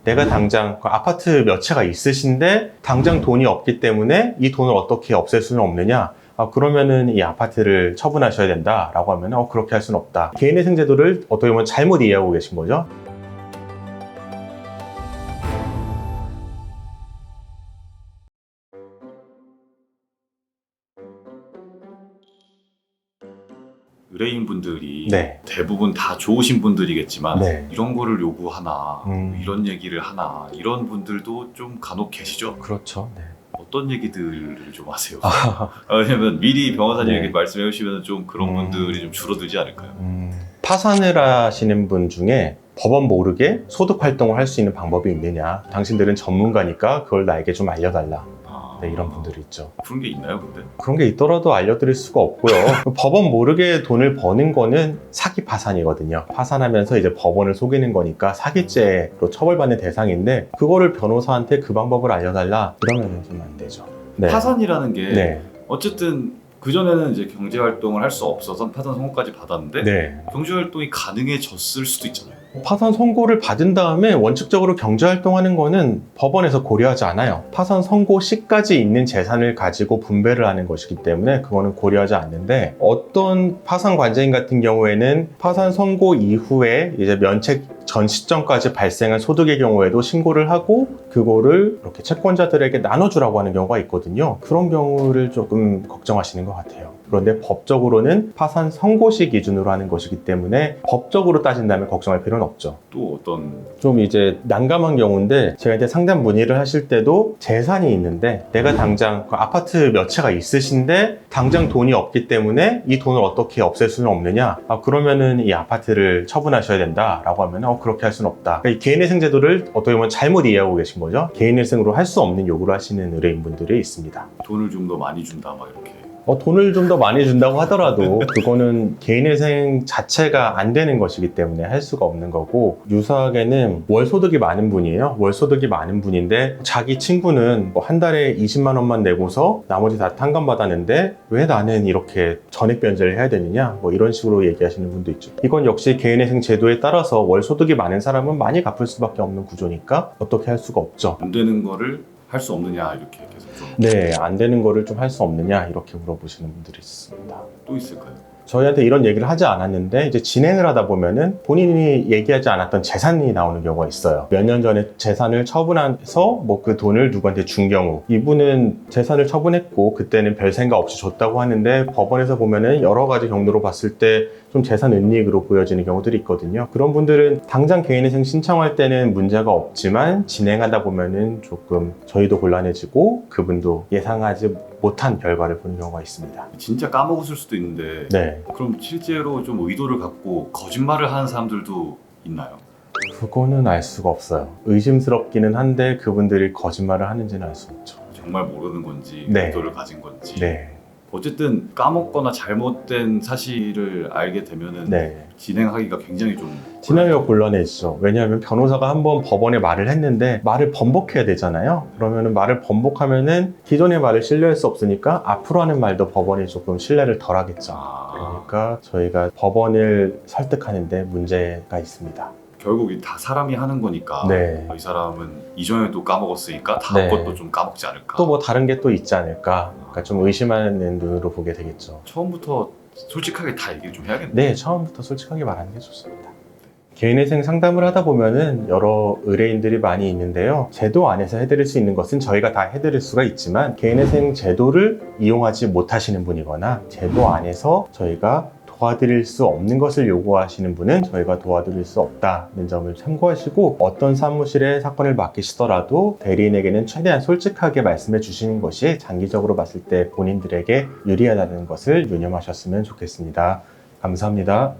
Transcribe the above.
내가 당장 그 아파트 몇 채가 있으신데 당장 돈이 없기 때문에 이 돈을 어떻게 없앨 수는 없느냐? 그러면은 이 아파트를 처분하셔야 된다라고 하면 그렇게 할 수는 없다. 개인회생 제도를 어떻게 보면 잘못 이해하고 계신 거죠. 의뢰인분들이 네. 대부분 다 좋으신 분들이겠지만 네. 이런 거를 요구하나 이런 얘기를 하나 이런 분들도 좀 간혹 계시죠? 그렇죠. 네. 어떤 얘기들을 좀 하세요? 왜냐면 미리 변호사님에게 네. 말씀해 주시면 좀 그런 분들이 좀 줄어들지 않을까요? 파산을 하시는 분 중에 법원 모르게 소득 활동을 할 수 있는 방법이 있느냐, 당신들은 전문가니까 그걸 나에게 좀 알려달라. 네, 이런 분들이 있죠. 그런 게 있나요, 근데? 그런 게 있더라도 알려드릴 수가 없고요. 법원 모르게 돈을 버는 거는 사기 파산이거든요. 파산하면서 이제 법원을 속이는 거니까 사기죄로 처벌받는 대상인데, 그거를 변호사한테 그 방법을 알려달라 이러면 좀 안 되죠. 네. 파산이라는 게 네. 어쨌든 그전에는 이제 경제 활동을 할 수 없어서 파산 선고까지 받았는데 네. 경제 활동이 가능해졌을 수도 있잖아요. 파산 선고를 받은 다음에 원칙적으로 경제활동하는 거는 법원에서 고려하지 않아요. 파산 선고 시까지 있는 재산을 가지고 분배를 하는 것이기 때문에 그거는 고려하지 않는데, 어떤 파산 관제인 같은 경우에는 파산 선고 이후에 이제 면책 전 시점까지 발생한 소득의 경우에도 신고를 하고 그거를 이렇게 채권자들에게 나눠주라고 하는 경우가 있거든요. 그런 경우를 조금 걱정하시는 것 같아요. 그런데 법적으로는 파산 선고시 기준으로 하는 것이기 때문에 법적으로 따진다면 걱정할 필요는 없죠. 또 어떤 좀 이제 난감한 경우인데, 제가 이제 상담 문의를 하실 때도 재산이 있는데 내가 당장 그 아파트 몇 채가 있으신데 당장 돈이 없기 때문에 이 돈을 어떻게 없앨 수는 없느냐? 그러면은 이 아파트를 처분하셔야 된다라고 하면 그렇게 할 수는 없다. 그러니까 이 개인회생 제도를 어떻게 보면 잘못 이해하고 계신 거죠. 개인회생으로 할 수 없는 요구를 하시는 의뢰인분들이 있습니다. 돈을 좀 더 많이 준다 막 이렇게. 돈을 좀 더 많이 준다고 하더라도 그거는 개인회생 자체가 안 되는 것이기 때문에 할 수가 없는 거고, 유사하게는 월소득이 많은 분이에요. 월소득이 많은 분인데 자기 친구는 뭐 한 달에 20만 원만 내고서 나머지 다 탕감받았는데 왜 나는 이렇게 전액 변제를 해야 되느냐, 뭐 이런 식으로 얘기하시는 분도 있죠. 이건 역시 개인회생 제도에 따라서 월소득이 많은 사람은 많이 갚을 수밖에 없는 구조니까 어떻게 할 수가 없죠. 안 되는 거를 할 수 없느냐 이렇게 계속 좀. 네, 안 되는 거를 좀 할 수 없느냐 이렇게 물어보시는 분들이 있습니다. 또 있을까요? 저희한테 이런 얘기를 하지 않았는데 이제 진행을 하다 보면은 본인이 얘기하지 않았던 재산이 나오는 경우가 있어요. 몇 년 전에 재산을 처분해서 뭐 그 돈을 누구한테 준 경우, 이분은 재산을 처분했고 그때는 별 생각 없이 줬다고 하는데 법원에서 보면은 여러 가지 경로로 봤을 때 좀 재산 은닉으로 보여지는 경우들이 있거든요. 그런 분들은 당장 개인회생 신청할 때는 문제가 없지만 진행하다 보면은 조금 저희도 곤란해지고 그분도 예상하지 못한 결과를 보는 경우가 있습니다. 진짜 까먹었을 수도 있는데 네. 그럼 실제로 좀 의도를 갖고 거짓말을 하는 사람들도 있나요? 그거는 알 수가 없어요. 의심스럽기는 한데 그분들이 거짓말을 하는지는 알 수 없죠. 정말 모르는 건지 네. 의도를 가진 건지. 네. 어쨌든 까먹거나 잘못된 사실을 알게 되면은 네. 진행하기가 굉장히 좀 진행하기가 곤란해지죠. 왜냐하면 변호사가 한번 법원에 말을 했는데 말을 번복해야 되잖아요. 그러면은 말을 번복하면은 기존의 말을 신뢰할 수 없으니까 앞으로 하는 말도 법원이 조금 신뢰를 덜 하겠죠. 그러니까 저희가 법원을 설득하는데 문제가 있습니다. 결국 다 사람이 하는 거니까 네. 이 사람은 이전에도 까먹었으니까 다음 네. 것도 좀 까먹지 않을까. 또 뭐 다른 게 또 있지 않을까. 그러니까 좀 의심하는 눈으로 보게 되겠죠. 처음부터 솔직하게 다 얘기를 좀 해야겠네. 네, 처음부터 솔직하게 말하는 게 좋습니다. 개인회생 상담을 하다 보면은 여러 의뢰인들이 많이 있는데요. 제도 안에서 해드릴 수 있는 것은 저희가 다 해드릴 수가 있지만, 개인회생 제도를 이용하지 못하시는 분이거나 제도 안에서 저희가 도와드릴 수 없는 것을 요구하시는 분은 저희가 도와드릴 수 없다는 점을 참고하시고, 어떤 사무실에 사건을 맡기시더라도 대리인에게는 최대한 솔직하게 말씀해 주시는 것이 장기적으로 봤을 때 본인들에게 유리하다는 것을 유념하셨으면 좋겠습니다. 감사합니다.